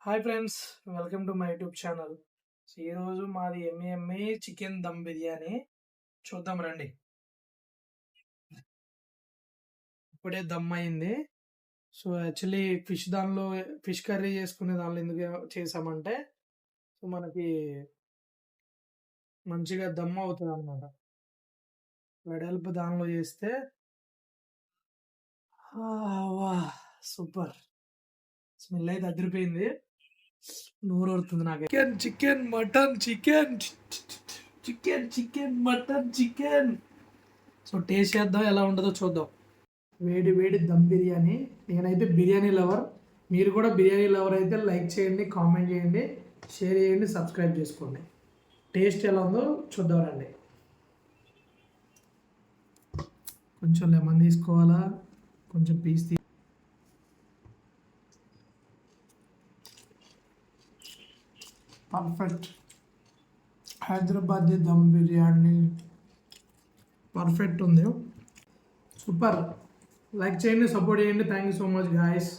Hi friends, welcome to my YouTube channel. So ఈరోజు మాది ఎమ్మె chicken dum biryani చూద్దాం రండి. ఇప్పుడే దమ్ అయింది. సో యాక్చువల్లీ ఫిష్ కర్రీ చేసుకునే దానిలో ఎందుకు చేసామంటే సో మనకి మంచిగా దమ్ అవుతుంది అనమాట. వెడల్పు దానిలో చేస్తే సూపర్ స్మెల్ అయితే అదిరిపోయింది. నూరు వస్తుంది నాకు. Chicken chicken mutton chicken chicken chicken mutton chicken. So taste చేద్దాం, ఎలా ఉంటుందో చూద్దాం. వేడి వేడి దమ్ బిర్యానీ. నేనైతే బిర్యానీ లవర్. మీరు కూడా బిర్యానీ లవర్ అయితే లైక్ చేయండి, కామెంట్ చేయండి, షేర్ చేయండి, సబ్స్క్రైబ్ చేసుకోండి. టేస్ట్ ఎలా ఉందో చూద్దాం రండి. కొంచెం లెమన్ తీసుకోవాలా, కొంచెం piece perfect. Hyderabad dum biryani perfect ఉంది. సూపర్. లైక్ చేయండి, సపోర్ట్ చేయండి. Thank you so much guys.